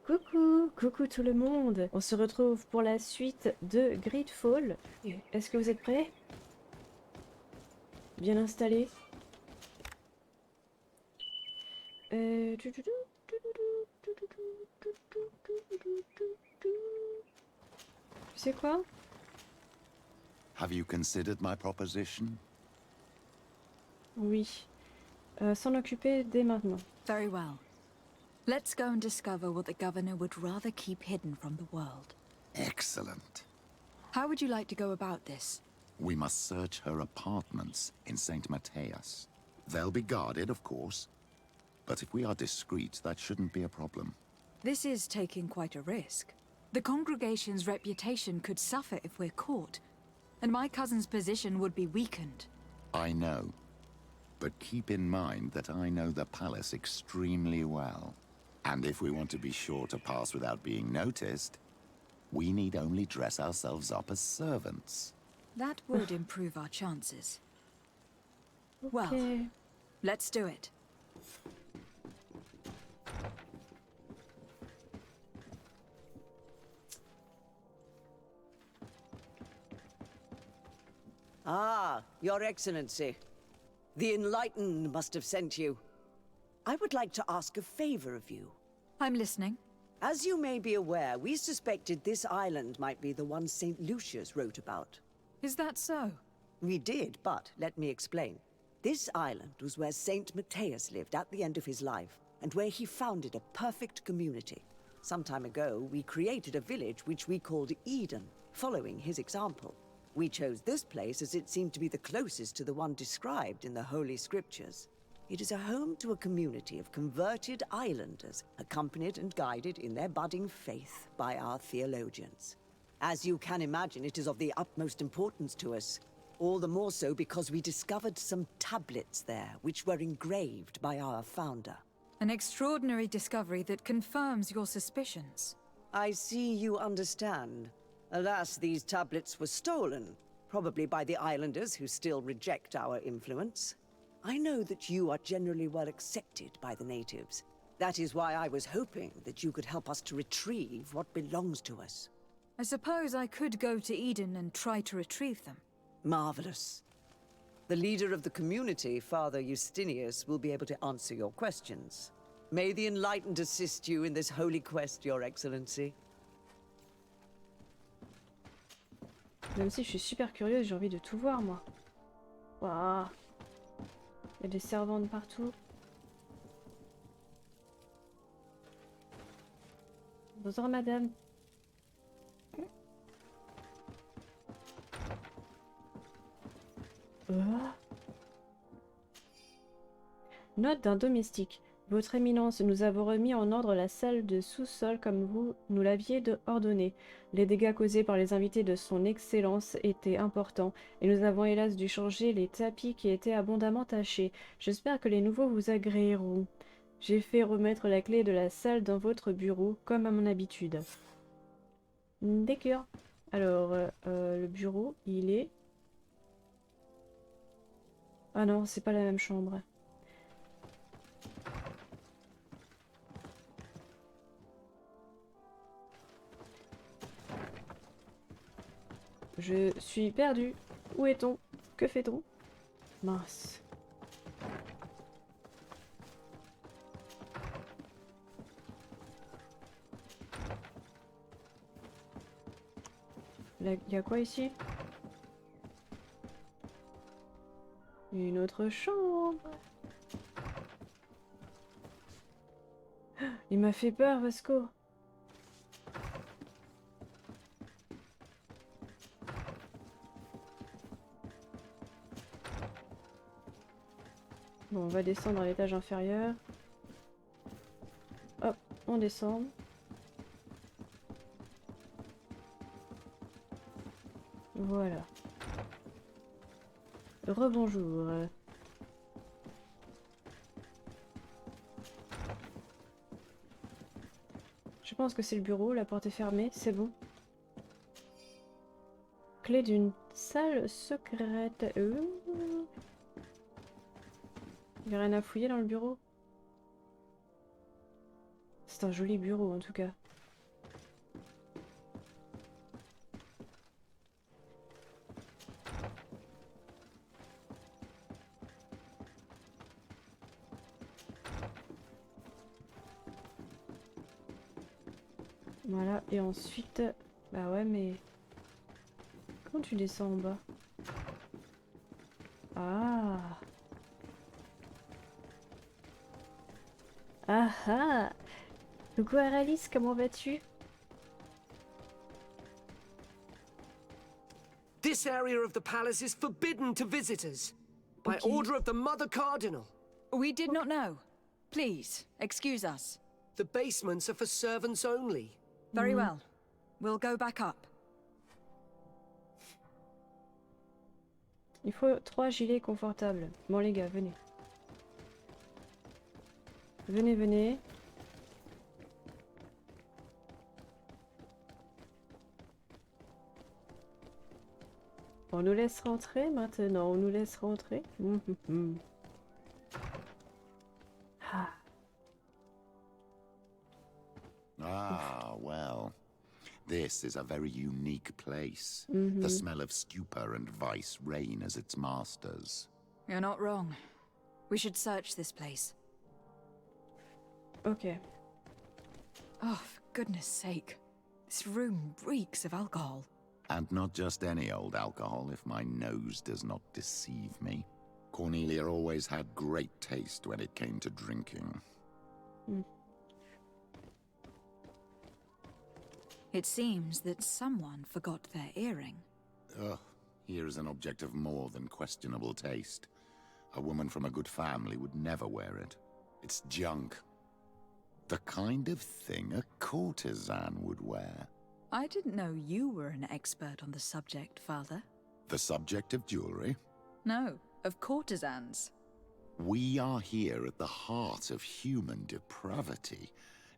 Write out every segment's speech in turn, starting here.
Coucou tout le monde. On se retrouve pour la suite de Greedfall. Est-ce que vous êtes prêts? Bien installés? Tu sais quoi? Have you considered my proposition? Oui. S'en occuper dès maintenant. Very well. Let's go and discover what the governor would rather keep hidden from the world. Excellent. How would you like to go about this? We must search her apartments in St. Matthias. They'll be guarded, of course. But if we are discreet, that shouldn't be a problem. This is taking quite a risk. The congregation's reputation could suffer if we're caught, and my cousin's position would be weakened. I know. But keep in mind that I know the palace extremely well. And if we want to be sure to pass without being noticed, we need only dress ourselves up as servants. That would improve our chances. Well, Okay. let's do it. Ah, Your Excellency. The Enlightened must have sent you. I would like to ask a favor of you. I'm listening. As you may be aware, we suspected this island might be the one St. Lucius wrote about. Is that so? We did, but let me explain. This island was where St. Matthias lived at the end of his life, and where he founded a perfect community. Some time ago, we created a village which we called Eden, following his example. We chose this place as it seemed to be the closest to the one described in the Holy Scriptures. It is a home to a community of converted islanders, accompanied and guided in their budding faith by our theologians. As you can imagine, it is of the utmost importance to us. All the more so because we discovered some tablets there, which were engraved by our founder. An extraordinary discovery that confirms your suspicions. I see you understand. Alas, these tablets were stolen, probably by the islanders who still reject our influence. I know that you are generally well accepted by the natives. That is why I was hoping that you could help us to retrieve what belongs to us. I suppose I could go to Eden and try to retrieve them. Marvelous. The leader of the community, Father Justinius, will be able to answer your questions. May the Enlightened assist you in this holy quest, Your Excellency. Même si je suis super curieuse, j'ai envie de tout voir, moi. Waouh. Il y a des servantes partout. Bonjour, madame. Note d'un domestique. Votre Éminence, nous avons remis en ordre la salle de sous-sol comme vous nous l'aviez ordonné. Les dégâts causés par les invités de son Excellence étaient importants, et nous avons hélas dû changer les tapis qui étaient abondamment tachés. J'espère que les nouveaux vous agréeront. J'ai fait remettre la clé de la salle dans votre bureau, comme à mon habitude. D'accord. Alors, le bureau, il est... Ah non, c'est pas la même chambre. Je suis perdue. Où est-on? Que fait-on? Mince. Là, il y a quoi ici? Une autre chambre. Il m'a fait peur, Vasco. Bon, on va descendre à l'étage inférieur. Hop, on descend. Voilà. Rebonjour. Je pense que c'est le bureau, la porte est fermée, c'est bon. Clé d'une salle secrète. Il n'y a rien à fouiller dans le bureau. C'est c'est un joli bureau en tout cas. Voilà, et ensuite... Bah ouais, mais... Comment tu descends en bas? Ah! Ah ah! Coucou Aralis, comment vas-tu? This area of the palace is forbidden to visitors. By Okay. order of the Mother Cardinal. We did not know. Please, excuse us. The basements are for servants only. Very well. We'll go back up. Il faut 3 gilets confortables. Bon les gars, venez. Venez, venez. On nous laisse rentrer maintenant, on nous laisse rentrer. Ah. Ah, well. This is a very unique place. The smell of stupor and vice reign as its masters. You're not wrong. We should search this place. Ok. Oh, for goodness sake. This room reeks of alcohol. And not just any old alcohol, if my nose does not deceive me. Cornelia always had great taste when it came to drinking. It seems that someone forgot their earring. Ugh, here is an object of more than questionable taste. A woman from a good family would never wear it. It's junk. The kind of thing a courtesan would wear. I didn't know you were an expert on the subject, Father. The subject of jewelry? No, of courtesans. We are here at the heart of human depravity.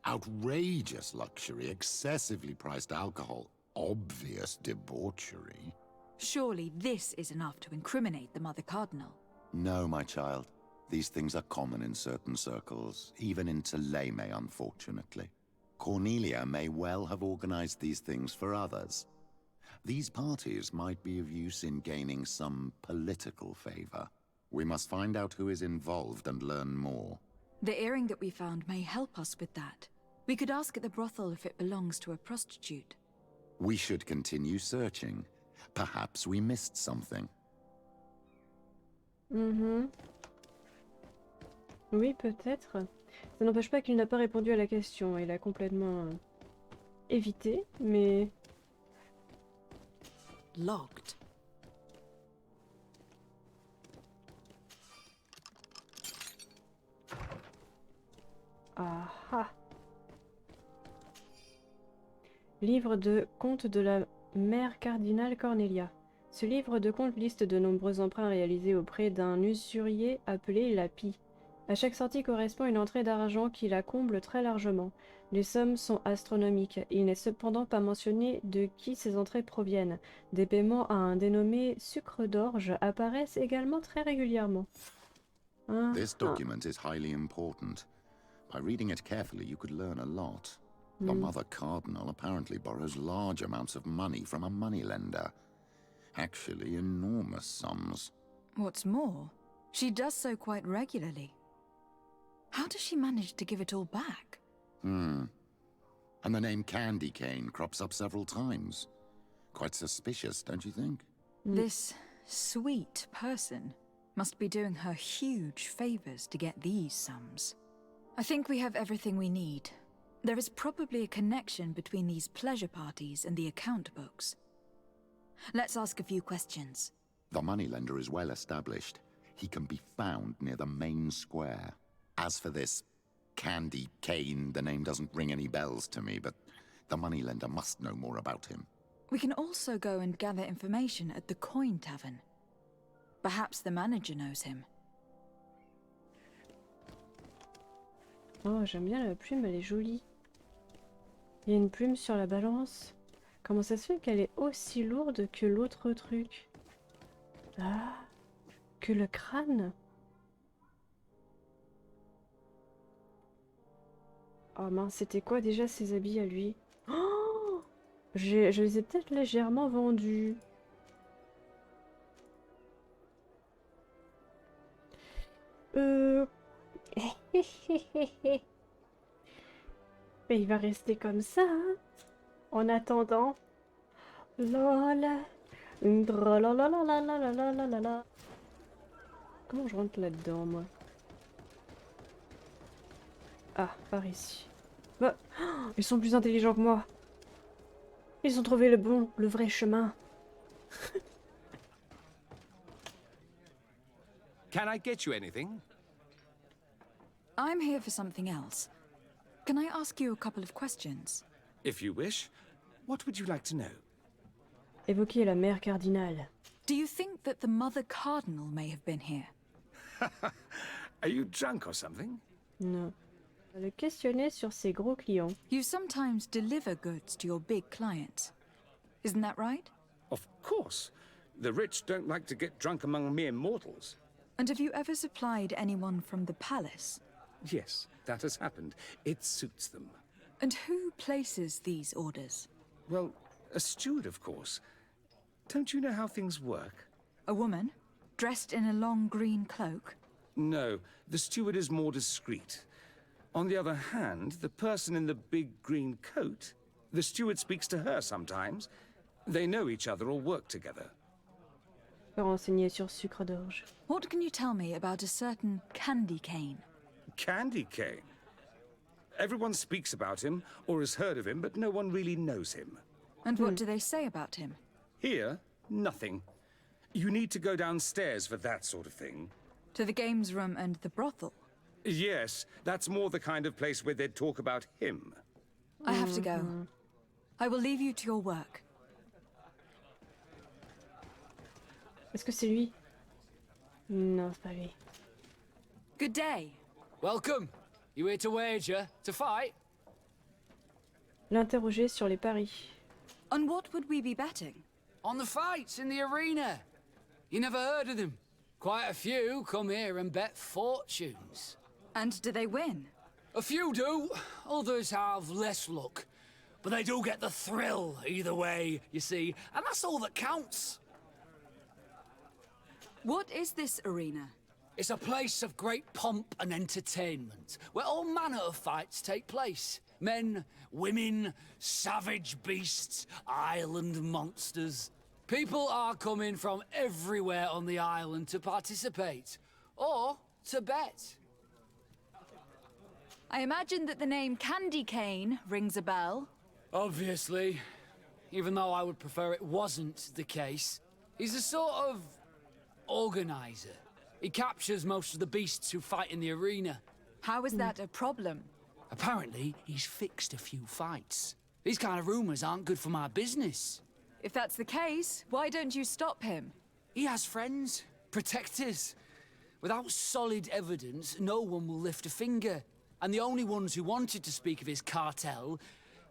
Outrageous luxury, excessively priced alcohol, obvious debauchery. Surely this is enough to incriminate the Mother Cardinal. No, my child. These things are common in certain circles, even in Toleme, unfortunately. Cornelia may well have organized these things for others. These parties might be of use in gaining some political favor. We must find out who is involved and learn more. The earring that we found may help us with that. We could ask at the brothel if it belongs to a prostitute. We should continue searching. Perhaps we missed something. Oui, peut-être. Ça n'empêche pas qu'il n'a pas répondu à la question. Il a complètement évité, mais... Locked. Ah ah. Livre de contes de la mère cardinale Cornelia. Ce livre de contes liste de nombreux emprunts réalisés auprès d'un usurier appelé Lapi. À chaque sortie correspond une entrée d'argent qui la comble très largement. Les sommes sont astronomiques. Il n'est cependant pas mentionné de qui ces entrées proviennent. Des paiements à un dénommé sucre d'orge apparaissent également très régulièrement. This document is highly important. By reading it carefully, you could learn a lot. The Mother Cardinal apparently borrows large amounts of money from a moneylender. Actually, enormous sums. What's more, she does so quite regularly. How does she manage to give it all back? And the name Candy Cane crops up several times. Quite suspicious, don't you think? This sweet person must be doing her huge favors to get these sums. I think we have everything we need. There is probably a connection between these pleasure parties and the account books. Let's ask a few questions. The moneylender is well established. He can be found near the main square. As for this Candy Cane, the name doesn't ring any bells to me, but the moneylender must know more about him. We can also go and gather information at the Coin Tavern. Perhaps the manager knows him. Oh, j'aime bien la plume, elle est jolie. Il y a une plume sur la balance. Comment ça se fait qu'elle est aussi lourde que l'autre truc? Ah, que le crâne? Oh mince, c'était quoi déjà ses habits à lui? Oh, je les ai peut-être légèrement vendus. Euh... Mais il va rester comme ça, hein, en attendant. Lola. Dralalalalalalalalalala. Comment je rentre là-dedans, moi? Ah, par ici. Bah, oh, ils sont plus intelligents que moi. Ils ont trouvé le vrai chemin. Can I get you anything? I'm here for something else. Can I ask you a couple of questions? If you wish. What would you like to know? Évoquer la mère cardinale. Do you think that the Mother Cardinal may have been here? Are you drunk or something? Non. Le questionner sur ses gros clients. You sometimes deliver goods to your big clients. Isn't that right? Of course. The rich don't like to get drunk among mere mortals. And have you ever supplied anyone from the palace? Yes, that has happened. It suits them. And who places these orders? Well, a steward, of course. Don't you know how things work? A woman? Dressed in a long green cloak? No, the steward is more discreet. On the other hand, the person in the big green coat, the steward speaks to her sometimes. They know each other or work together. Renseigner sur sucre d'orge. What can you tell me about a certain candy cane? Candy cane. Everyone speaks about him or has heard of him, but no one really knows him. And what do they say about him? Here, nothing. You need to go downstairs for that sort of thing. To the games room and the brothel? Yes, that's more the kind of place where they'd talk about him. I have to go. I will leave you to your work. Est-ce que c'est lui? Non, c'est pas lui. Good day. Welcome. You here to wager? To fight? L'interroger sur les paris. On what would we be betting? On the fights in the arena. You never heard of them? Quite a few come here and bet fortunes. And do they win? A few do, others have less luck. But they do get the thrill either way, you see, and that's all that counts. What is this arena? It's a place of great pomp and entertainment, where all manner of fights take place. Men, women, savage beasts, island monsters. People are coming from everywhere on the island to participate, or to bet. I imagine that the name Candy Cane rings a bell. Obviously, even though I would prefer it wasn't the case. He's a sort of organizer. He captures most of the beasts who fight in the arena. How is that a problem? Apparently, he's fixed a few fights. These kind of rumors aren't good for my business. If that's the case, why don't you stop him? He has friends, protectors. Without solid evidence, no one will lift a finger. And the only ones who wanted to speak of his cartel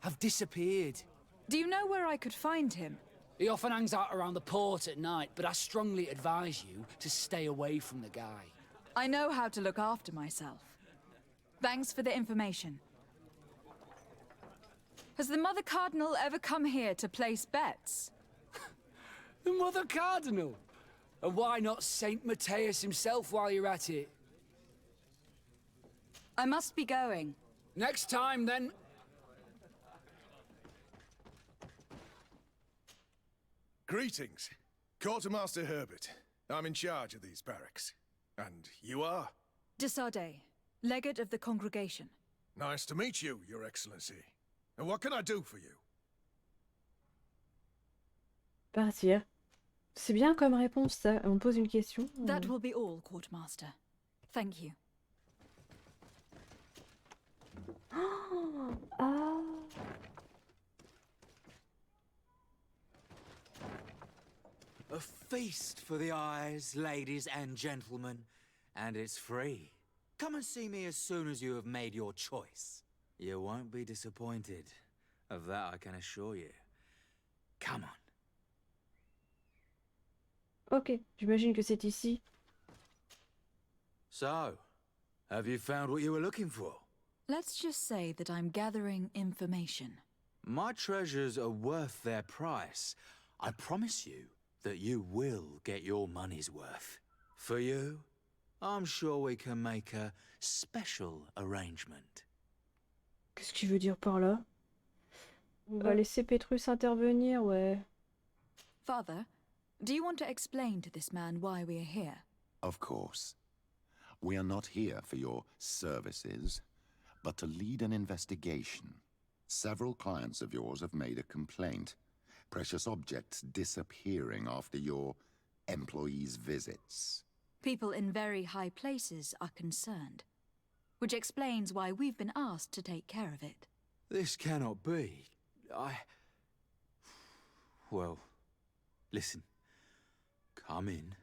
have disappeared. Do you know where I could find him? He often hangs out around the port at night, but I strongly advise you to stay away from the guy. I know how to look after myself. Thanks for the information. Has the Mother Cardinal ever come here to place bets? The Mother Cardinal? And why not Saint Matthias himself while you're at it? I must be going. Next time, then. Greetings. Quartermaster Herbert. I'm in charge of these barracks. And you are? De Sardet, legate of the congregation. Nice to meet you, Your Excellency. And what can I do for you? Partir. C'est bien comme réponse, ça. On pose une question. That will be all, Quartermaster. Thank you. Ah. A feast for the eyes, ladies and gentlemen, and it's free. Come and see me as soon as you have made your choice. You won't be disappointed. Of that I can assure you. Come on. Ok, j'imagine que c'est ici. So, have you found what you were looking for? Let's just say that I'm gathering information. My treasures are worth their price. I promise you that you will get your money's worth. For you, I'm sure we can make a special arrangement. Qu'est-ce qu'il veut dire par là? On va laisser Petrus intervenir, ouais. Father, do you want to explain to this man why we are here? Of course. We are not here for your services, but to lead an investigation. Several clients of yours have made a complaint. Precious objects disappearing after your employees' visits. People in very high places are concerned, which explains why we've been asked to take care of it. This cannot be. Well, listen. Come in,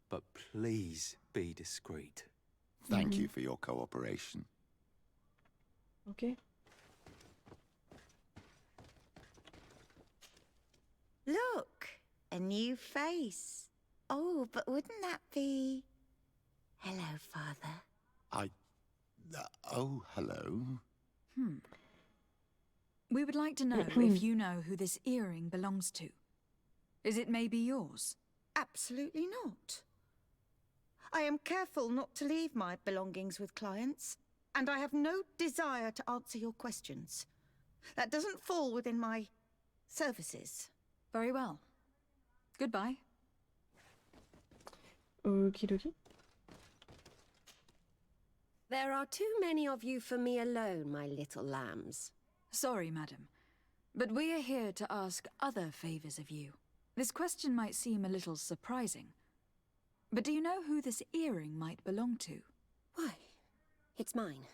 but please be discreet. Thank you for your cooperation. Ok. Look, a new face. Oh, but wouldn't that be... Hello, Father. Oh, hello. We would like to know if you know who this earring belongs to. Is it maybe yours? Absolutely not. I am careful not to leave my belongings with clients, and I have no desire to answer your questions. That doesn't fall within my services. Very well. Goodbye. Okidoki. There are too many of you for me alone, my little lambs. Sorry, madam, but we are here to ask other favors of you. This question might seem a little surprising, but do you know who this earring might belong to? Why, it's mine.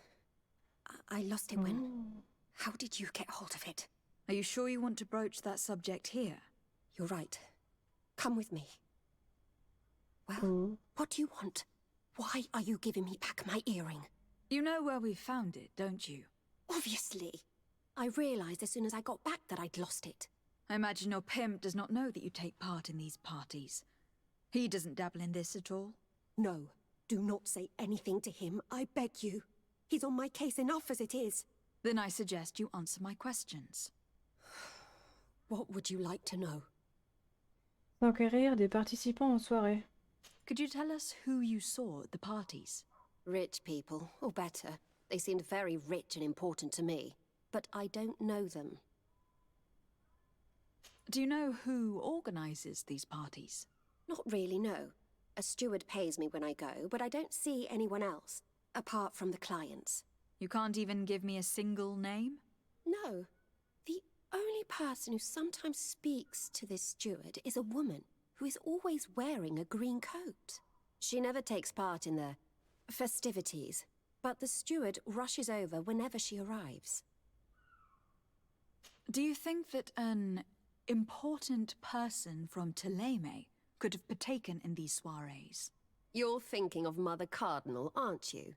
I lost it when... How did you get hold of it? Are you sure you want to broach that subject here? You're right. Come with me. Well, what do you want? Why are you giving me back my earring? You know where we found it, don't you? Obviously. I realized as soon as I got back that I'd lost it. I imagine your pimp does not know that you take part in these parties. He doesn't dabble in this at all? No. Do not say anything to him, I beg you. He's on my case enough as it is. Then I suggest you answer my questions. What would you like to know? S'enquérir des participants en soirée. Could you tell us who you saw at the parties? Rich people, or better. They seemed very rich and important to me. But I don't know them. Do you know who organizes these parties? Not really, no. A steward pays me when I go, but I don't see anyone else, apart from the clients. You can't even give me a single name? No. The only person who sometimes speaks to this steward is a woman who is always wearing a green coat. She never takes part in the festivities, but the steward rushes over whenever she arrives. Do you think that an important person from Teleme could have partaken in these soirees? You're thinking of Mother Cardinal, aren't you?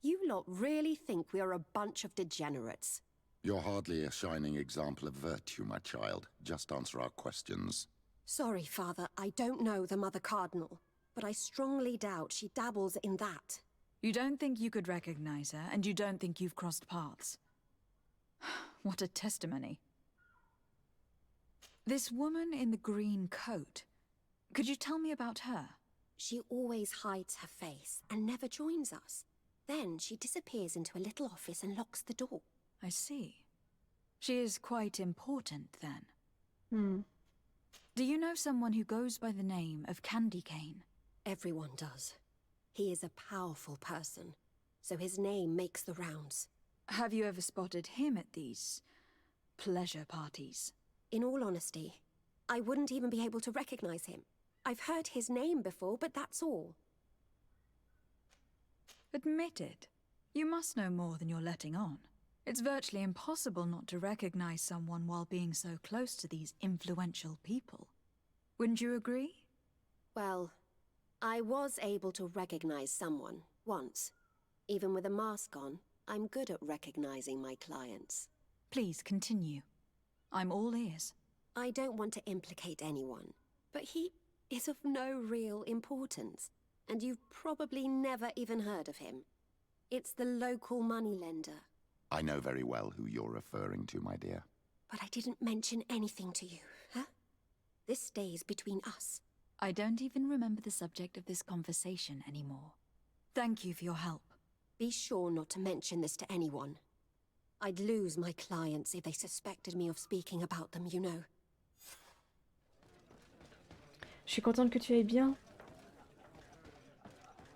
You lot really think we are a bunch of degenerates. You're hardly a shining example of virtue, my child. Just answer our questions. Sorry, Father, I don't know the Mother Cardinal, but I strongly doubt she dabbles in that. You don't think you could recognize her, and you don't think you've crossed paths. What a testimony. This woman in the green coat, could you tell me about her? She always hides her face and never joins us. Then she disappears into a little office and locks the door. I see. She is quite important, then. Do you know someone who goes by the name of Candy Cane? Everyone does. He is a powerful person, so his name makes the rounds. Have you ever spotted him at these pleasure parties? In all honesty, I wouldn't even be able to recognize him. I've heard his name before, but that's all. Admit it. You must know more than you're letting on. It's virtually impossible not to recognize someone while being so close to these influential people. Wouldn't you agree? Well, I was able to recognize someone, once. Even with a mask on, I'm good at recognizing my clients. Please continue. I'm all ears. I don't want to implicate anyone, but he is of no real importance, and you've probably never even heard of him. It's the local moneylender. I know very well who you're referring to, my dear. But I didn't mention anything to you, huh? This stays between us. I don't even remember the subject of this conversation anymore. Thank you for your help. Be sure not to mention this to anyone. I'd lose my clients if they suspected me of speaking about them, you know. Je suis contente que tu ailles bien.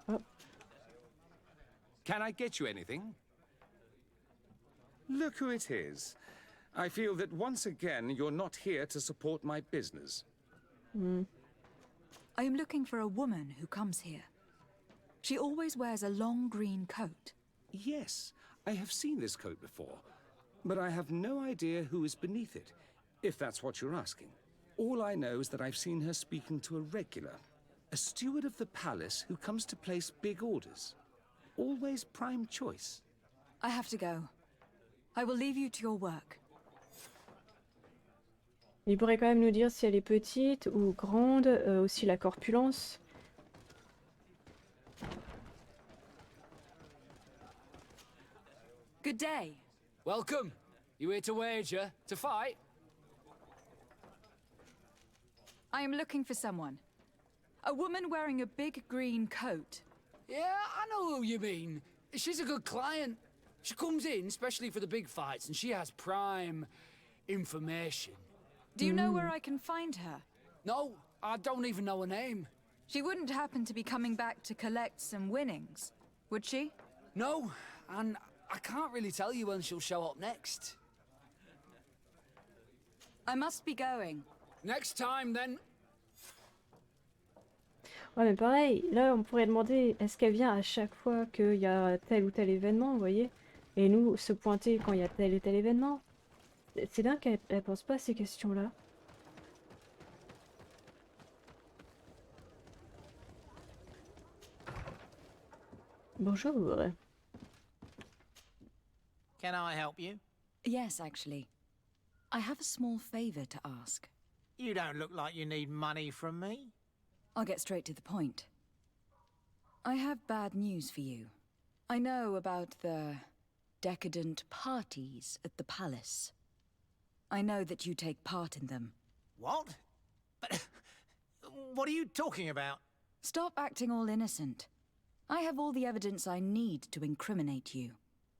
Oh. Can I get you anything? Look who it is. I feel that once again you're not here to support my business. I am looking for a woman who comes here. She always wears a long green coat. Yes, I have seen this coat before, but I have no idea who is beneath it, if that's what you're asking. All I know is that I've seen her speaking to a regular, a steward of the palace who comes to place big orders. Always prime choice. I have to go. I will leave you to your work. Il pourrait quand même nous dire si elle est petite ou grande, aussi la corpulence. Good day. Welcome. You here to wager? To fight? I am looking for someone. A woman wearing a big green coat. Yeah, I know who you mean. She's a good client. She comes in especially for the big fights, and she has prime information. Do you know where I can find her? No, I don't even know her name. She wouldn't happen to be coming back to collect some winnings, would she? No, and I can't really tell you when she'll show up next. I must be going. Next time, then. Ouais, mais pareil, là on pourrait demander est-ce qu'elle vient à chaque fois qu'il y a tel ou tel événement, vous voyez? Et nous se pointer quand il y a tel et tel événement. C'est dingue qu'elle pense pas à ces questions-là. Bonjour. Can I help you? Yes, actually. I have a small favor to ask. You don't look like you need money from me. I'll get straight to the point. I have bad news for you. I know about the decadent parties at the palace. I know that you take part in them. What? But what are you talking about? Stop acting all innocent. I have all the evidence I need to incriminate you.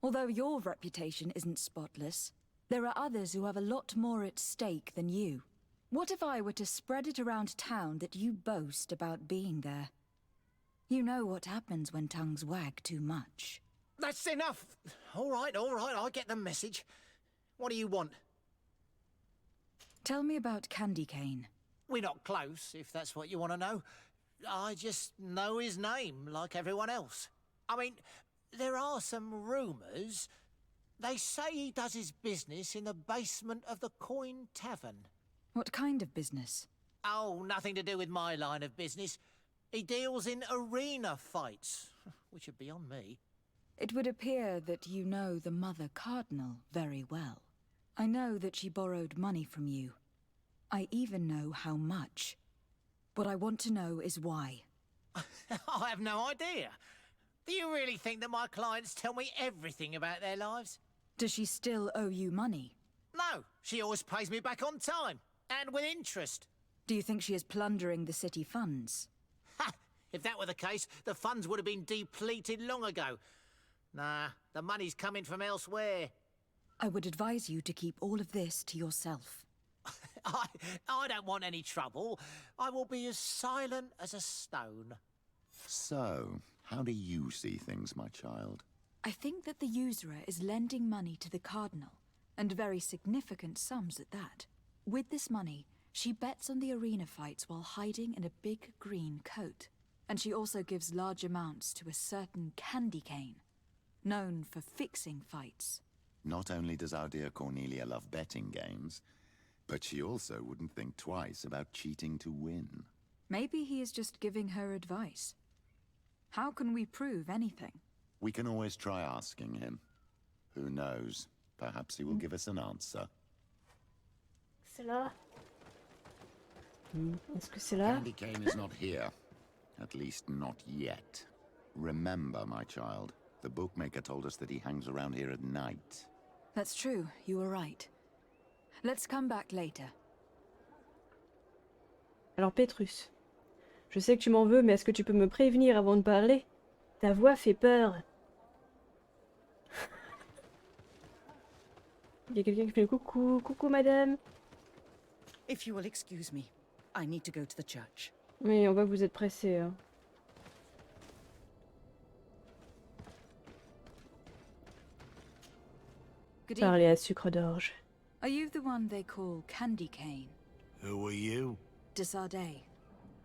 Although your reputation isn't spotless, there are others who have a lot more at stake than you. What if I were to spread it around town that you boast about being there? You know what happens when tongues wag too much. That's enough. All right, I get the message. What do you want? Tell me about Candy Cane. We're not close, if that's what you want to know. I just know his name, like everyone else. I mean, there are some rumours. They say he does his business in the basement of the Coin Tavern. What kind of business? Oh, nothing to do with my line of business. He deals in arena fights, which would be on me. It would appear that you know the Mother Cardinal very well. I know that she borrowed money from you. I even know how much. What I want to know is why. I have no idea. Do you really think that my clients tell me everything about their lives? Does she still owe you money? No, she always pays me back on time, and with interest. Do you think she is plundering the city funds? Ha! If that were the case, the funds would have been depleted long ago. Nah, the money's coming from elsewhere. I would advise you to keep all of this to yourself. I don't want any trouble. I will be as silent as a stone. So, how do you see things, my child? I think that the usurer is lending money to the Cardinal, and very significant sums at that. With this money, she bets on the arena fights while hiding in a big green coat. And she also gives large amounts to a certain Candy Cane, known for fixing fights. Not only does our dear Cornelia love betting games, but she also wouldn't think twice about cheating to win. Maybe he is just giving her advice. How can we prove anything? We can always try asking him. Who knows? Perhaps he will give us an answer. C'est là. Est-ce que c'est là? Candy Cane is not here. At least not yet. Remember, my child, The bookmaker told us that he hangs around here at night. That's true, you were right. Let's come back later. Alors Pétrus, je sais que tu m'en veux, mais est-ce que tu peux me prévenir avant de parler? Ta voix fait peur. Il y a quelqu'un qui fait le coucou. Coucou madame. If you will excuse me, I need to go to the church. Oui, on voit que vous êtes pressé. Hein. Good Parler evening. à sucre d'orge. Are you the one they call Candy Cane? Who are you? De Sardet,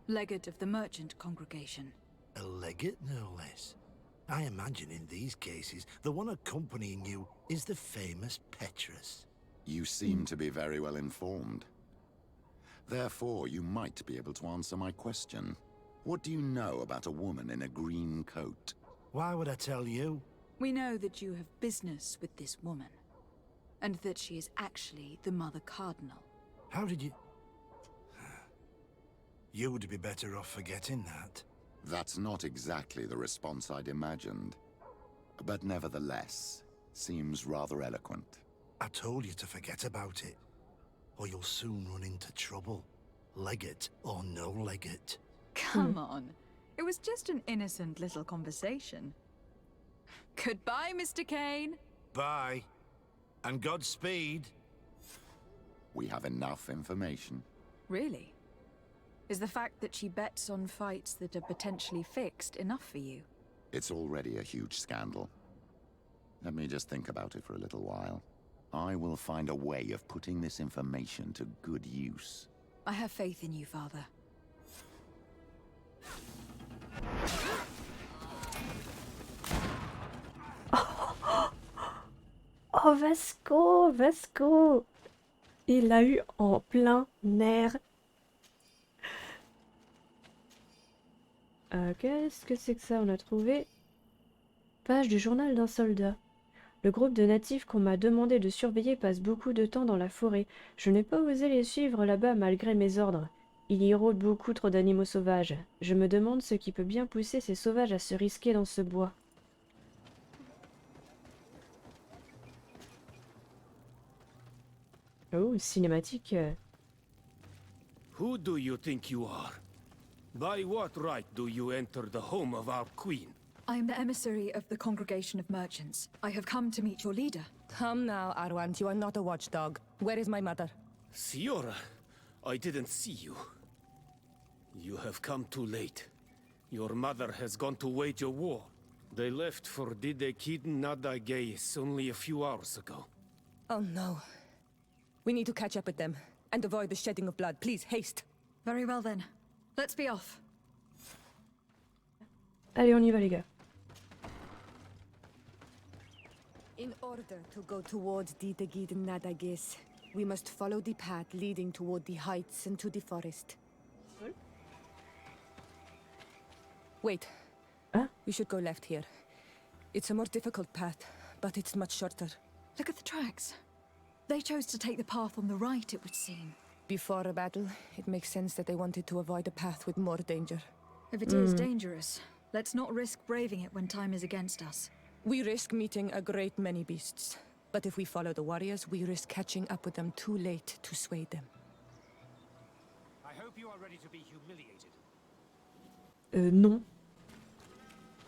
legate of the merchant congregation. A legate, no less. I imagine in these cases, the one accompanying you is the famous Petrus. You seem to be very well informed. Therefore, you might be able to answer my question. What do you know about a woman in a green coat? Why would I tell you? We know that you have business with this woman, and that she is actually the Mother Cardinal. How did you... You would be better off forgetting that. That's not exactly the response I'd imagined. But nevertheless, seems rather eloquent. I told you to forget about it, or you'll soon run into trouble. Legate or no legate. Come on. It was just an innocent little conversation. Goodbye, Mr. Kane. Bye. And Godspeed. We have enough information. Really? Is the fact that she bets on fights that are potentially fixed enough for you? It's already a huge scandal. Let me just think about it for a little while. I will find a way of putting this information to good use. I have faith in you, Father. Oh, Vasco, Vasco. Il l'a eu en plein air. Qu'est-ce que c'est que ça? On a trouvé page du journal d'un soldat. Le groupe de natifs qu'on m'a demandé de surveiller passe beaucoup de temps dans la forêt. Je n'ai pas osé les suivre là-bas malgré mes ordres. Il y rôde beaucoup trop d'animaux sauvages. Je me demande ce qui peut bien pousser ces sauvages à se risquer dans ce bois. Oh, cinématique. Who do you think you are? By what right do you enter the home of our queen? I am the emissary of the congregation of merchants. I have come to meet your leader. Come now, Arwant, you are not a watchdog. Where is my mother? Siora, I didn't see you. You have come too late. Your mother has gone to wage a war. They left for Nadagais only a few hours ago. Oh no. We need to catch up with them and avoid the shedding of blood. Please, haste. Very well then. Let's be off. Allez, on y va les gars. In order to go towards Nadagais, we must follow the path leading toward the heights and to the forest. Wait. Huh? We should go left here. It's a more difficult path, but it's much shorter. Look at the tracks. They chose to take the path on the right, it would seem. Before a battle, it makes sense that they wanted to avoid a path with more danger. If it is dangerous, let's not risk braving it when time is against us. We risk meeting a great many beasts. But if we follow the warriors, we risk catching up with them too late to sway them. I hope you are ready to be humiliated. Non.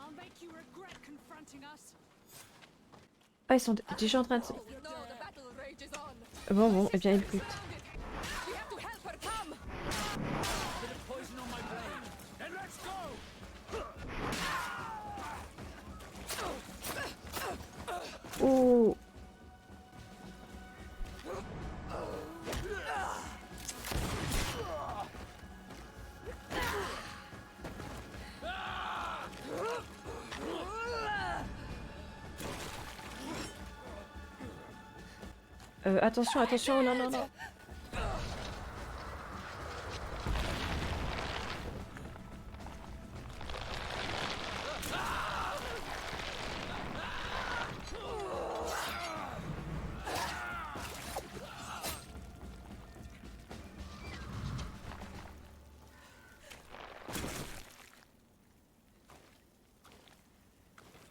I'll make you regret confronting us. Ah, ils sont déjà en train de... Bon, et bien écoute. Oh. Attention, attention, non, non, non.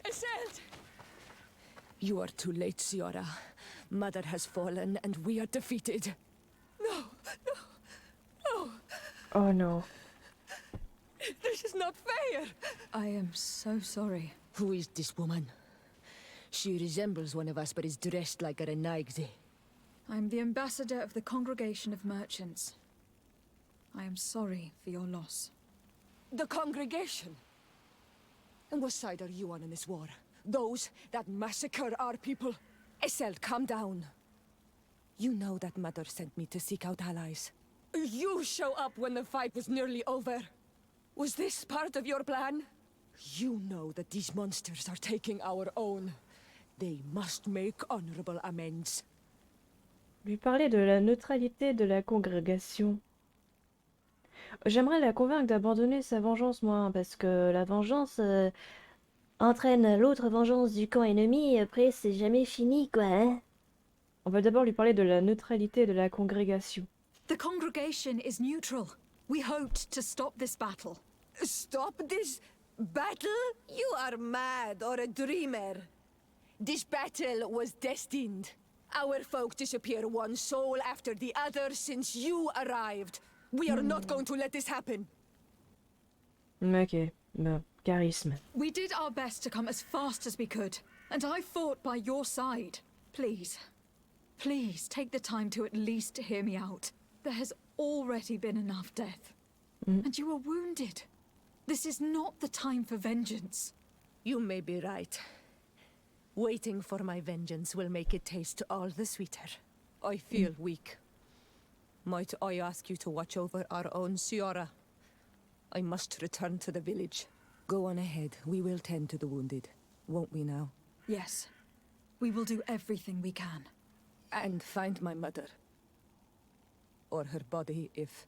Ascend! You are too late, Ciara. Mother has fallen, and we are defeated. No, no, no. Oh no. This is not fair. I am so sorry. Who is this woman? She resembles one of us, but is dressed like a xviie. I'm the ambassador of the Congregation of Merchants. I am sorry for your loss. The congregation? And what side are you on in this war? Those that massacre our people? Essel, calm down. You know that Mother sent me to seek out allies. You show up when the fight was nearly over. Was this part of your plan? You know that these monsters are taking our own. They must make honorable amends. Lui parler de la neutralité de la congrégation. J'aimerais la convaincre d'abandonner sa vengeance, moi, parce que la vengeance entraîne l'autre vengeance du camp ennemi, et après c'est jamais fini, quoi, hein. On va d'abord lui parler de la neutralité de la congrégation. The congregation is neutral. We hoped to stop this battle. Stop this battle? You are mad or a dreamer. This battle was destined. Our folk disappear one soul after the other since you arrived. We are not going to let this happen. Ok, bah, charisme. We did our best to come as fast as we could, and I fought by your side. Please, please take the time to at least hear me out. There has already been enough death. And you were wounded. This is not the time for vengeance. You may be right. Waiting for my vengeance will make it taste all the sweeter. I feel weak. Might I ask you to watch over our own Ciara? I must return to the village. Go on ahead. We will tend to the wounded. Won't we now? Yes. We will do everything we can. And find my mother. Or her body if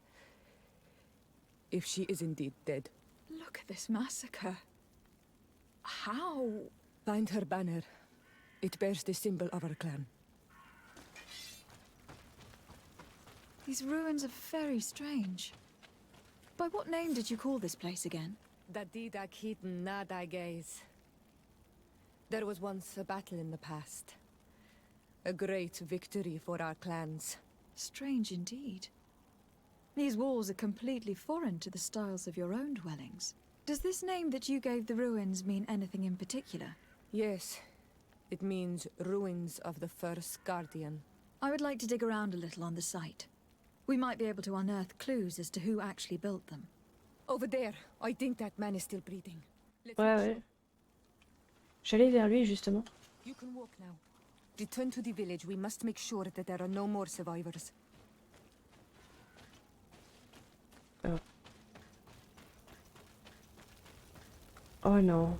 she is indeed dead. Look at this massacre. How? Find her banner. It bears the symbol of our clan. These ruins are very strange. By what name did you call this place again? Nadages. There was once a battle in the past. A great victory for our clans. Strange indeed. These walls are completely foreign to the styles of your own dwellings. Does this name that you gave the ruins mean anything in particular? Yes. It means ruins of the first guardian. I would like to dig around a little on the site. We might be able to unearth clues as to who actually built them. Over there. I think that man is still breathing. Ouais. J'allais vers lui, justement. You can walk now. Return to the village. We must make sure that there are no more survivors. Oh. Oh non.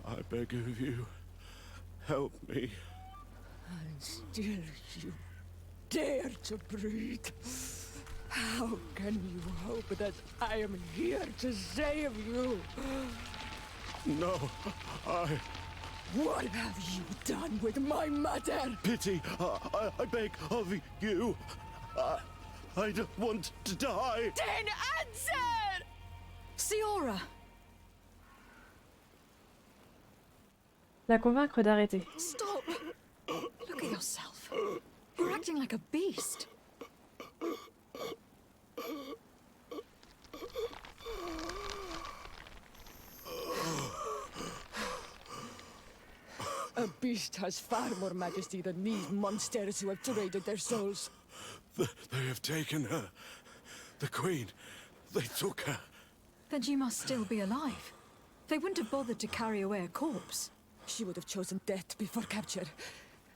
I beg of you, help me. And still you dare to breathe. How can you hope that I am here to save you? No, What have you done with my mother? Pity, I beg of you. I don't want to die. Then answer! Ciara! La convaincre d'arrêter. Stop! Look at yourself. You're acting like a beast. A beast has far more majesty than these monsters who have traded their souls. They have taken her. The Queen. They took her. Then she must still be alive. They wouldn't have bothered to carry away a corpse. She would have chosen death before capture.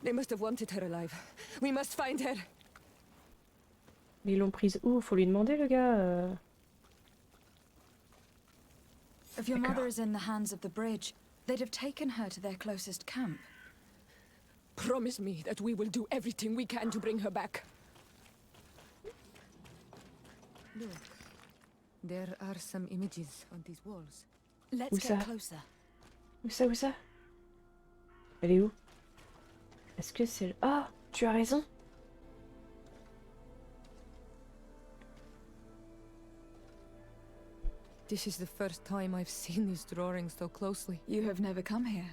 They must have wanted her alive. We must find her. Mais ils l'ont prise où? Faut lui demander, le gars. If your mother is in the hands of the bridge, they'd have taken her to their closest camp. Promise me that we will do everything we can to bring her back. Look, there are some images on these walls. Let's get closer. Où ça? Elle est où? Est-ce que c'est le... Ah, tu as raison. This is the first time I've seen these drawings so closely. You have never come here.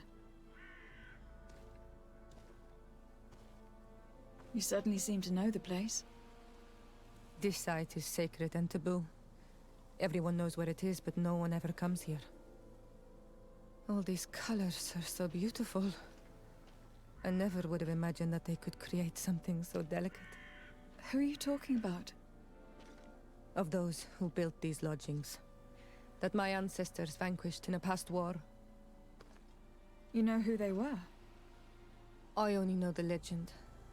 You certainly seem to know the place. This site is sacred and taboo. Everyone knows where it is, but no one ever comes here. All these colors are so beautiful. I never would have imagined that they could create something so delicate. Who are you talking about? Of those who built these lodgings. That my ancestors vanquished in a past war. You know who they were? I only know the legend.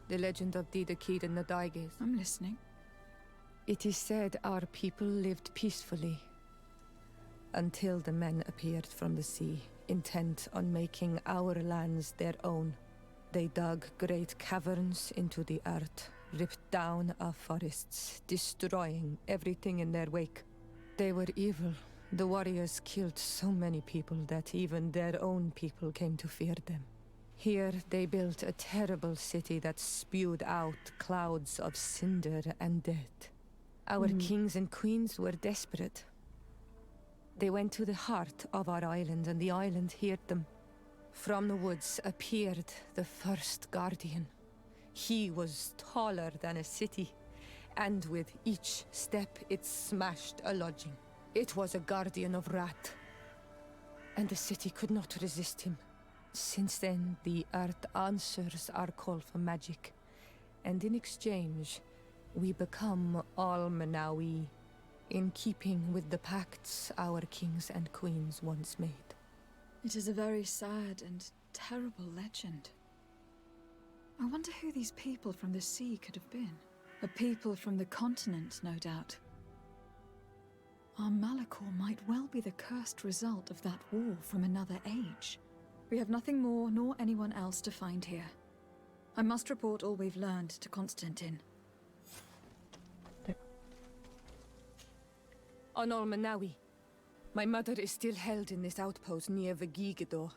The legend of Didakid and the Daiges. I'm listening. It is said our people lived peacefully. Until the men appeared from the sea, intent on making our lands their own. They dug great caverns into the earth, ripped down our forests, destroying everything in their wake. They were evil. The warriors killed so many people that even their own people came to fear them. Here they built a terrible city that spewed out clouds of cinder and death. Our kings and queens were desperate. They went to the heart of our island, and the island heard them. From the woods appeared the first guardian. He was taller than a city, and with each step it smashed a lodging. It was a guardian of Rat, and the city could not resist him. Since then, the earth answers our call for magic, and in exchange, we become all Manawi, in keeping with the pacts our kings and queens once made. It is a very sad and terrible legend. I wonder who these people from the sea could have been. A people from the continent, no doubt. Our Malachor might well be the cursed result of that war from another age. We have nothing more nor anyone else to find here. I must report all we've learned to Constantine. On Almanawi, my mother is still held in this outpost near Vegigedor.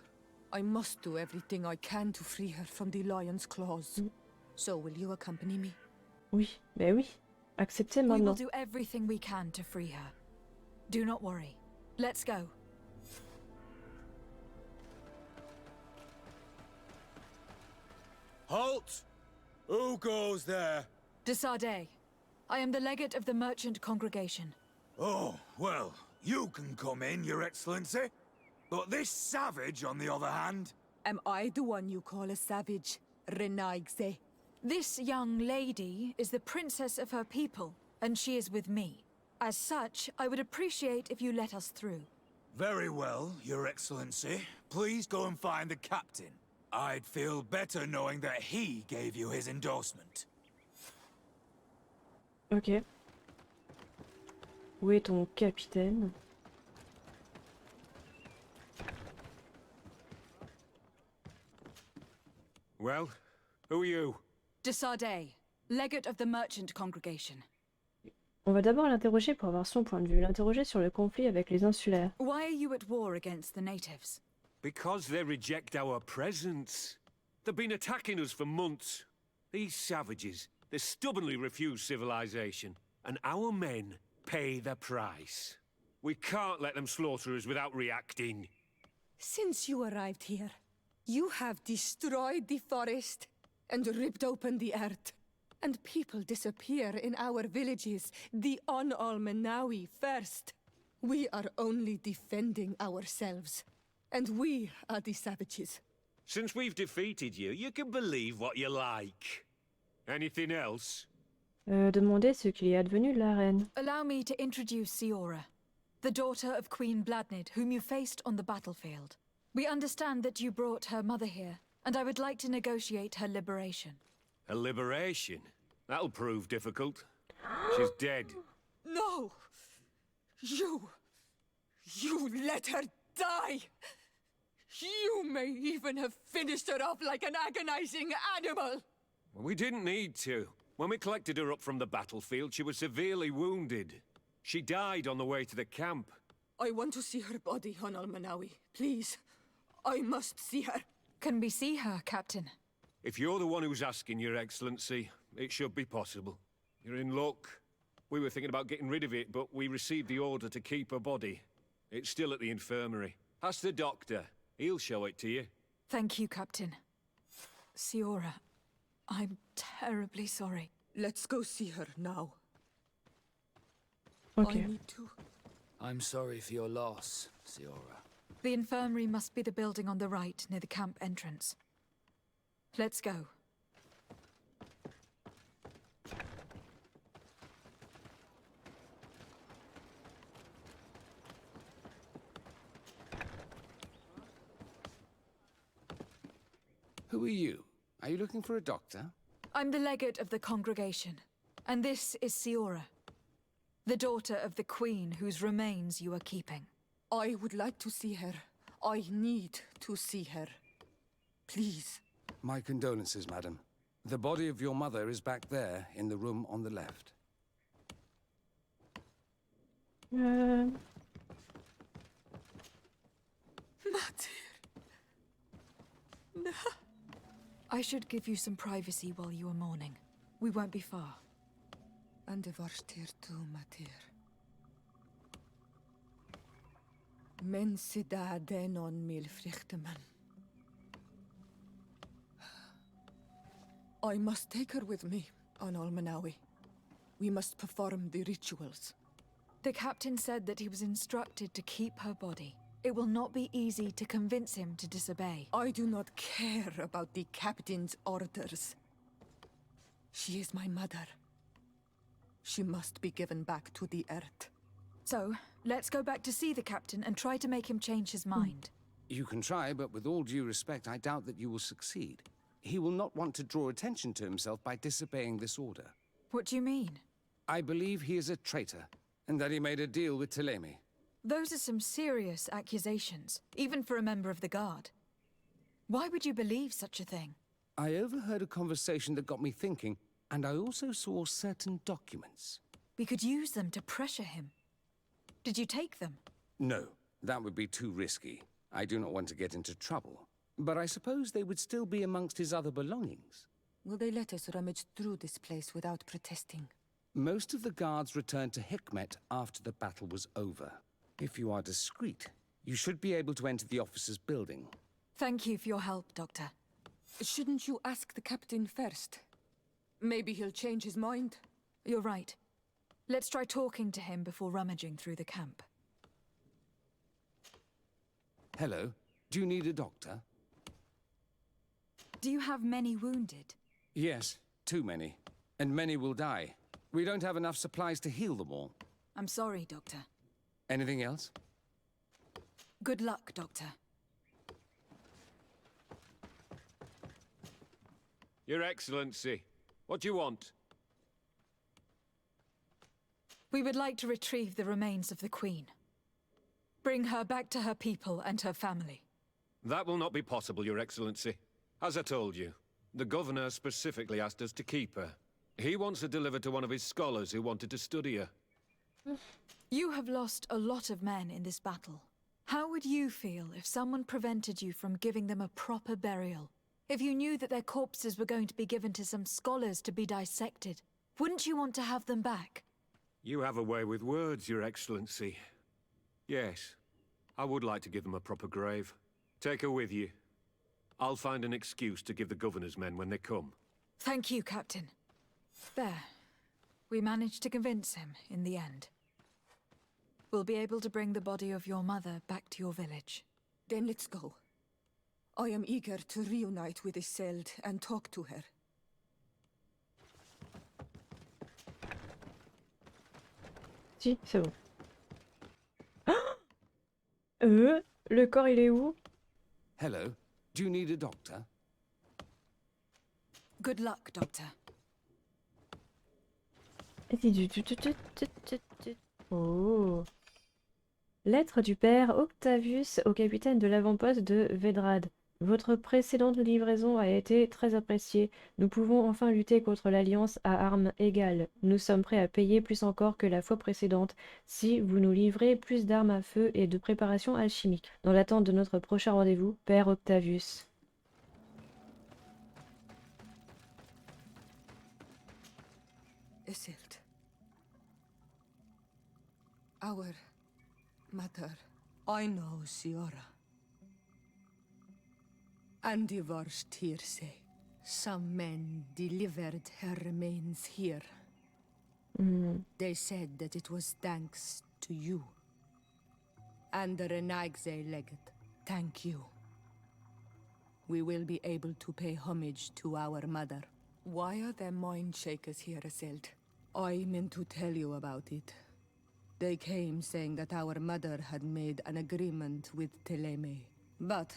I must do everything I can to free her from the lion's claws. So will you accompany me? Oui, ben oui. Acceptez We will maintenant. do everything we can to free her. Do not worry. Let's go. Halt! Who goes there? De Sardet. I am the legate of the merchant congregation. Oh, well, you can come in, Your Excellency. But this savage, on the other hand... Am I the one you call a savage, Renaigze? This young lady is the princess of her people, and she is with me. As such, I would appreciate if you let us through. Very well, Your Excellency. Please go and find the captain. I'd feel better knowing that he gave you his endorsement. Ok. Où est ton capitaine? Well, who are you? De Sardet, legate of the merchant congregation. On va d'abord l'interroger pour avoir son point de vue. L'interroger sur le conflit avec les insulaires. Why are you at war against the natives? Because they reject our presence. They've been attacking us for months. These savages, they stubbornly refuse civilization. And our men pay the price. We can't let them slaughter us without reacting. Since you arrived here, you have destroyed the forest and ripped open the earth. And people disappear in our villages, the On-Almanawi first. We are only defending ourselves. And we are the savages. Since we've defeated you, you can believe what you like. Anything else? Demandez ce qu'il est advenu de la reine. Allow me to introduce Siora, the daughter of Queen Bladnid, whom you faced on the battlefield. We understand that you brought her mother here, and I would like to negotiate her liberation. A liberation? That'll prove difficult. She's dead. No! You let her die! You may even have finished her off like an agonizing animal! Well, we didn't need to. When we collected her up from the battlefield, she was severely wounded. She died on the way to the camp. I want to see her body, on Almanawi. Please. I must see her. Can we see her, Captain? If you're the one who's asking, Your Excellency, it should be possible. You're in luck. We were thinking about getting rid of it, but we received the order to keep her body. It's still at the infirmary. Ask the doctor. He'll show it to you. Thank you, Captain. Siora, I'm terribly sorry. Let's go see her now. Okay. I need to. I'm sorry for your loss, Siora. The infirmary must be the building on the right, near the camp entrance. Let's go. Who are you? Are you looking for a doctor? I'm the legate of the congregation, and this is Siora, the daughter of the queen whose remains you are keeping. I would like to see her. I need to see her. Please. My condolences, madam. The body of your mother is back there, in the room on the left. Matir. No. I should give you some privacy while you are mourning. We won't be far. And varstir tu, Matir. Men sida denon mil frichteman. I must take her with me on Almanawi. We must perform the rituals. The captain said that he was instructed to keep her body. It will not be easy to convince him to disobey. I do not care about the captain's orders. She is my mother. She must be given back to the earth. So, let's go back to see the captain and try to make him change his mind. You can try, but with all due respect, I doubt that you will succeed. He will not want to draw attention to himself by disobeying this order. What do you mean? I believe he is a traitor, and that he made a deal with Ptolemy. Those are some serious accusations, even for a member of the guard. Why would you believe such a thing? I overheard a conversation that got me thinking, and I also saw certain documents. We could use them to pressure him. Did you take them? No, that would be too risky. I do not want to get into trouble. But I suppose they would still be amongst his other belongings. Will they let us rummage through this place without protesting? Most of the guards returned to Hikmet after the battle was over. If you are discreet, you should be able to enter the officer's building. Thank you for your help, Doctor. Shouldn't you ask the captain first? Maybe he'll change his mind. You're right. Let's try talking to him before rummaging through the camp. Hello. Do you need a doctor? Do you have many wounded? Yes, too many. And many will die. We don't have enough supplies to heal them all. I'm sorry, Doctor. Anything else? Good luck, Doctor. Your Excellency, what do you want? We would like to retrieve the remains of the Queen. Bring her back to her people and her family. That will not be possible, Your Excellency. As I told you, the Governor specifically asked us to keep her. He wants her delivered to one of his scholars who wanted to study her. You have lost a lot of men in this battle. How would you feel if someone prevented you from giving them a proper burial? If you knew that their corpses were going to be given to some scholars to be dissected, wouldn't you want to have them back? You have a way with words, Your Excellency. Yes, I would like to give them a proper grave. Take her with you. I'll find an excuse to give the Governor's men when they come. Thank you, Captain. There. We managed to convince him in the end. We'll be able to bring the body of your mother back to your village. Then let's go. I am eager to reunite with Isolde and talk to her. Si, c'est bon. Le corps, il est où? Hello. Do you need a doctor? Good luck, Doctor. Oh. Lettre du père Octavius au capitaine de l'avant-poste de Vedrad. Votre précédente livraison a été très appréciée. Nous pouvons enfin lutter contre l'Alliance à armes égales. Nous sommes prêts à payer plus encore que la fois précédente si vous nous livrez plus d'armes à feu et de préparations alchimiques. Dans l'attente de notre prochain rendez-vous, père Octavius. Isildt. Our mother. I know Siora. And divorced Teer say. Some men delivered her remains here. They said that it was thanks to you. And the Renagze legate, thank you. We will be able to pay homage to our mother. Why are there mind shakers here, Isildt? I meant to tell you about it. They came saying that our mother had made an agreement with Teleme. But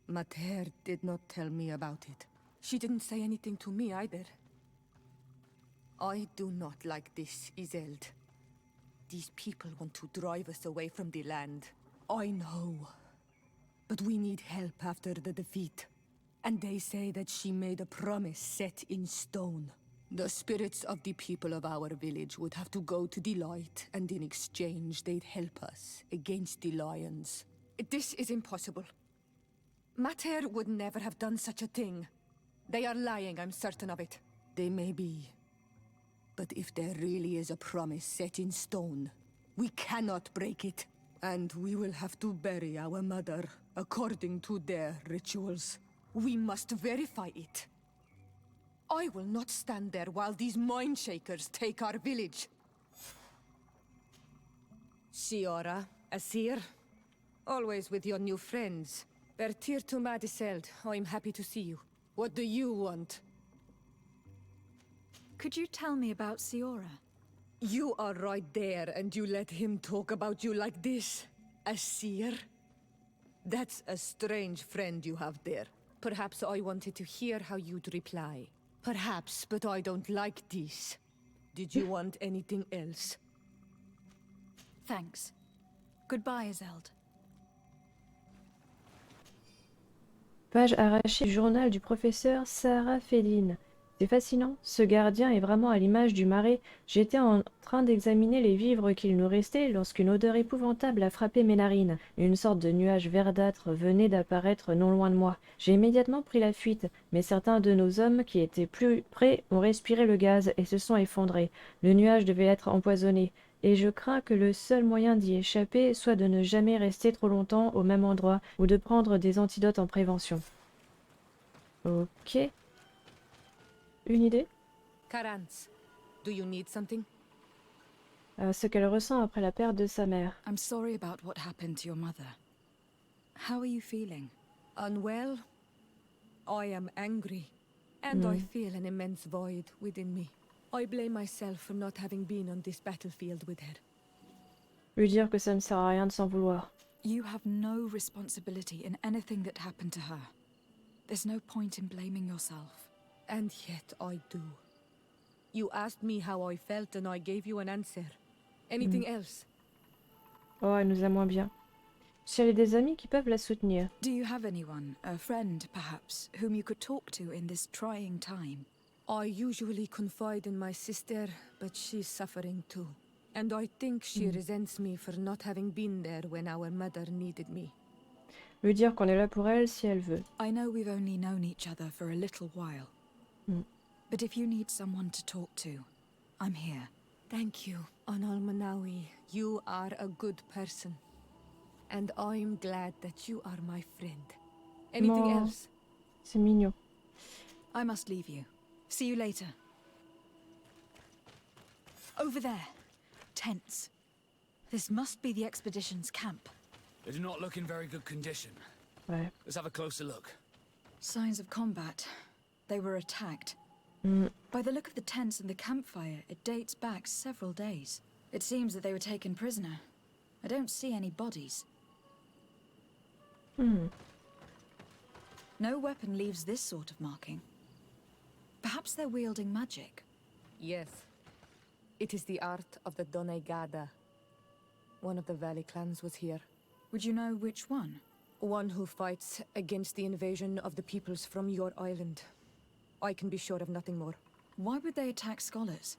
Mater did not tell me about it. She didn't say anything to me either. I do not like this, Isildt. These people want to drive us away from the land. I know. But we need help after the defeat. And they say that she made a promise set in stone. The spirits of the people of our village would have to go to the light, and in exchange they'd help us against the lions. This is impossible. Mater would never have done such a thing. They are lying, I'm certain of it. They may be. But if there really is a promise set in stone, we cannot break it. And we will have to bury our mother according to their rituals. We must verify it. I will not stand there while these mind shakers take our village. Siora, Asir, always with your new friends. Bertir to Madiseld, I'm happy to see you. What do you want? Could you tell me about Siora? You are right there, and you let him talk about you like this? Asir? That's a strange friend you have there. Perhaps I wanted to hear how you'd reply. Perhaps, but I don't like this. Did you want anything else? Thanks. Goodbye, Isildt. Page arrachée du journal du professeur Sarah Féline. C'est fascinant, ce gardien est vraiment à l'image du marais. J'étais en train d'examiner les vivres qu'il nous restait lorsqu'une odeur épouvantable a frappé mes narines. Une sorte de nuage verdâtre venait d'apparaître non loin de moi. J'ai immédiatement pris la fuite, mais certains de nos hommes qui étaient plus près ont respiré le gaz et se sont effondrés. Le nuage devait être empoisonné, et je crains que le seul moyen d'y échapper soit de ne jamais rester trop longtemps au même endroit ou de prendre des antidotes en prévention. Ok. Une idée? Karantz, do you need something? Ce qu'elle ressent après la perte de sa mère. I'm sorry about what happened to your mother. How are you feeling? Unwell? I am angry, and I feel an immense void within me. I blame myself for not having been on this battlefield with her. Lui dire que ça ne sert à rien de s'en vouloir. You have no responsibility in anything that happened to her. There's no point in blaming yourself. And yet I do. You asked me how I felt and I gave you an answer. Anything else? Oh, elle nous a moins bien. Si elle a des amis qui peuvent la soutenir. Do you have anyone, a friend perhaps, whom you could talk to in this trying time? I usually confide in my sister, but she's suffering too. And I think she resents me for not having been there when our mother needed me. Lui dire qu'on est là pour elle si elle veut. I know we've only known each other for a little while. But if you need someone to talk to, I'm here. Thank you, Analmanawi. You are a good person. And I'm glad that you are my friend. Anything else? C'est mignon. I must leave you. See you later. Over there. Tents. This must be the expedition's camp. They do not look in very good condition. Ouais. Let's have a closer look. Signs of combat. They were attacked. By the look of the tents and the campfire, it dates back several days. It seems that they were taken prisoner. I don't see any bodies. No weapon leaves this sort of marking. Perhaps they're wielding magic. Yes. It is the art of the Donegada. one of the Valley clans was here. Would you know which one? One who fights against the invasion of the peoples from your island. I can be sure of nothing more. Why would they attack scholars?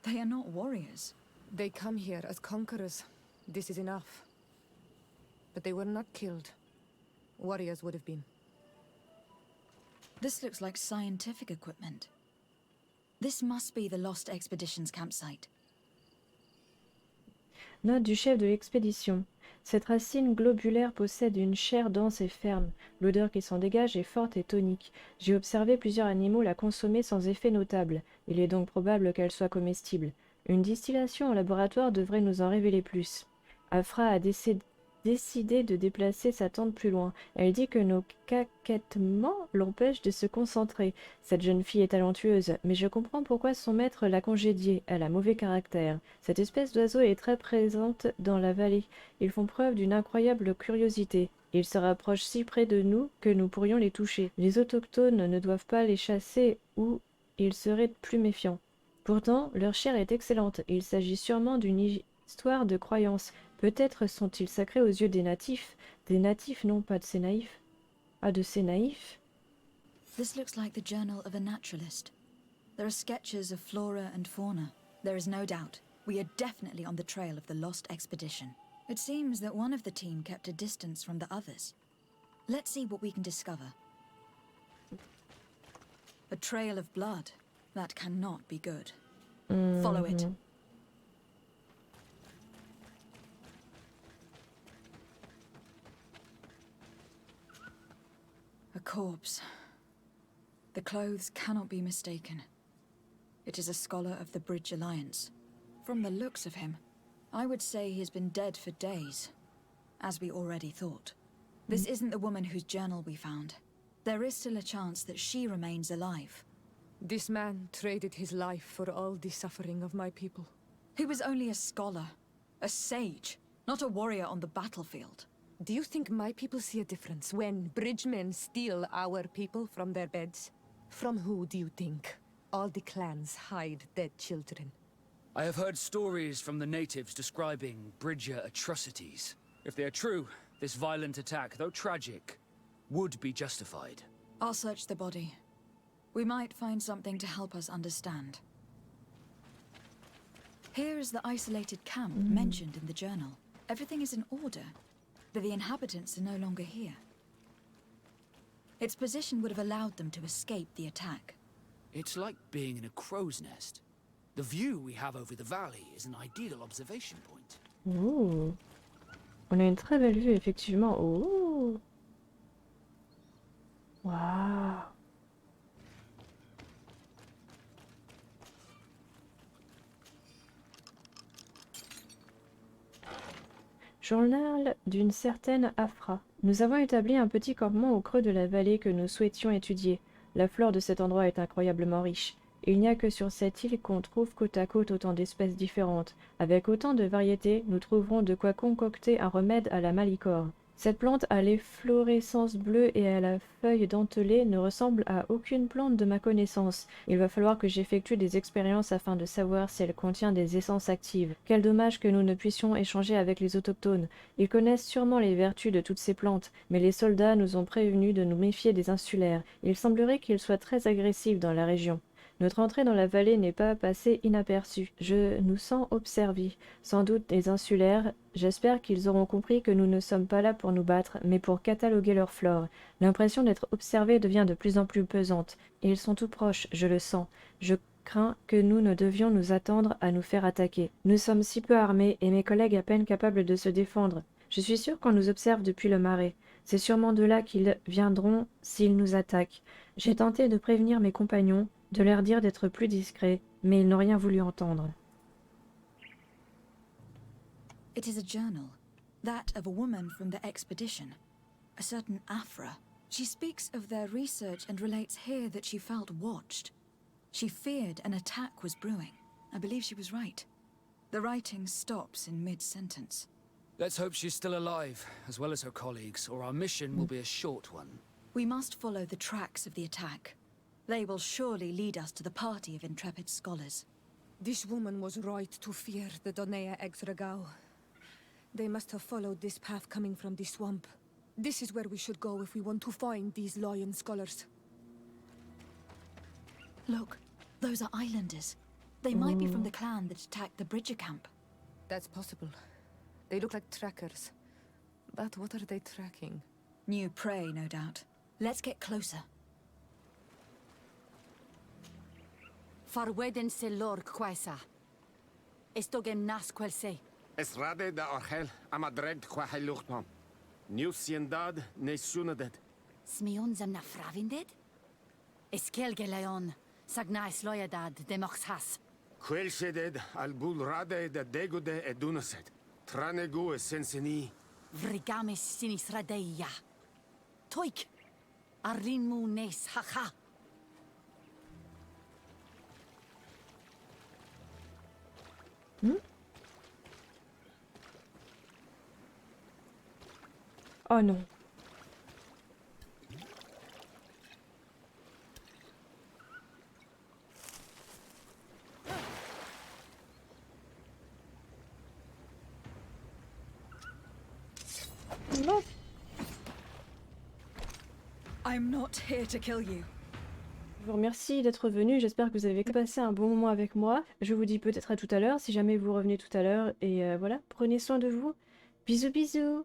They are not warriors. They come here as conquerors. This is enough. But they were not killed. Warriors would have been. This looks like scientific equipment. This must be the Lost Expedition's campsite. Note du chef de l'expédition. Cette racine globulaire possède une chair dense et ferme. L'odeur qui s'en dégage est forte et tonique. J'ai observé plusieurs animaux la consommer sans effet notable. Il est donc probable qu'elle soit comestible. Une distillation en laboratoire devrait nous en révéler plus. Afra a décidé de déplacer sa tente plus loin. Elle dit que nos caquettements l'empêchent de se concentrer. Cette jeune fille est talentueuse, mais je comprends pourquoi son maître l'a congédiée. Elle a mauvais caractère. Cette espèce d'oiseau est très présente dans la vallée. Ils font preuve d'une incroyable curiosité. Ils se rapprochent si près de nous que nous pourrions les toucher. Les autochtones ne doivent pas les chasser ou ils seraient plus méfiants. Pourtant, leur chair est excellente. Il s'agit sûrement d'une histoire de croyance. Peut-être sont-ils sacrés aux yeux des natifs. Des natifs, non pas de ces naïfs. Ah, de ces naïfs. This looks like the journal of a naturalist. There are sketches of flora and fauna. There is no doubt. We are definitely on the trail of the Lost Expedition. It seems that one of the team kept a distance from the others. Let's see what we can discover. A trail of blood. That cannot be good. Follow it. A corpse. The clothes cannot be mistaken. It is a scholar of the Bridge Alliance. From the looks of him, I would say he has been dead for days, as we already thought. This isn't the woman whose journal we found. There is still a chance that she remains alive. This man traded his life for all the suffering of my people. He was only a scholar, a sage, not a warrior on the battlefield. Do you think my people see a difference when bridgemen steal our people from their beds? From who do you think all the clans hide dead children? I have heard stories from the natives describing Bridger atrocities. If they are true, this violent attack, though tragic, would be justified. I'll search the body. We might find something to help us understand. Here is the isolated camp mentioned in the journal. Everything is in order, but the inhabitants are no longer here. Its position would have allowed them to escape the attack. It's like being in a crow's nest. The view we have over the valley is an ideal observation point. Ouh. On a une très belle vue, effectivement. Oh. Waouh. Journal d'une certaine Afra. Nous avons établi un petit campement au creux de la vallée que nous souhaitions étudier. La flore de cet endroit est incroyablement riche. Il n'y a que sur cette île qu'on trouve côte à côte autant d'espèces différentes. Avec autant de variétés, nous trouverons de quoi concocter un remède à la malicore. Cette plante à l'efflorescence bleue et à la feuille dentelée ne ressemble à aucune plante de ma connaissance. Il va falloir que j'effectue des expériences afin de savoir si elle contient des essences actives. Quel dommage que nous ne puissions échanger avec les autochtones. Ils connaissent sûrement les vertus de toutes ces plantes, mais les soldats nous ont prévenus de nous méfier des insulaires. Il semblerait qu'ils soient très agressifs dans la région. Notre entrée dans la vallée n'est pas passée inaperçue. Je nous sens observés. Sans doute des insulaires. J'espère qu'ils auront compris que nous ne sommes pas là pour nous battre, mais pour cataloguer leur flore. L'impression d'être observé devient de plus en plus pesante. Ils sont tout proches, je le sens. Je crains que nous ne devions nous attendre à nous faire attaquer. Nous sommes si peu armés et mes collègues à peine capables de se défendre. Je suis sûr qu'on nous observe depuis le marais. C'est sûrement de là qu'ils viendront s'ils nous attaquent. J'ai tenté de prévenir mes compagnons, de leur dire d'être plus discrets, mais ils n'ont rien voulu entendre. It is a journal, that of a woman from the expedition, a certain Afra. She speaks of their research and relates here that she felt watched. She feared an attack was brewing. I believe she was right. The writing stops in mid-sentence. Let's hope she's still alive, as well as her colleagues, or our mission will be a short one. We must follow the tracks of the attack. They will surely lead us to the party of intrepid scholars. This woman was right to fear the Donea Exregao. They must have followed this path coming from the swamp. This is where we should go if we want to find these lion scholars. Look, those are islanders. They might be from the clan that attacked the Bridger camp. That's possible. They look like trackers. But what are they tracking? New prey, no doubt. Let's get closer. Farweden se lor quesa. Estogem nas quel se. Esrade da orhel amadred qua heluchtom. New siendad ne sunadet. Smionsam na fravindet? Eskelge leon. Sagnais loyadad de moxhas. Quelsheded al bul rade da degude edunaset. Tranegu senseni. Vrigamis sinis radeia. Toik. Arrinmu nes haha. Oh non. Non. I'm not here to kill you. Je vous remercie d'être venu, j'espère que vous avez passé un bon moment avec moi. Je vous dis peut-être à tout à l'heure, si jamais vous revenez tout à l'heure. Et voilà, prenez soin de vous. Bisous bisous.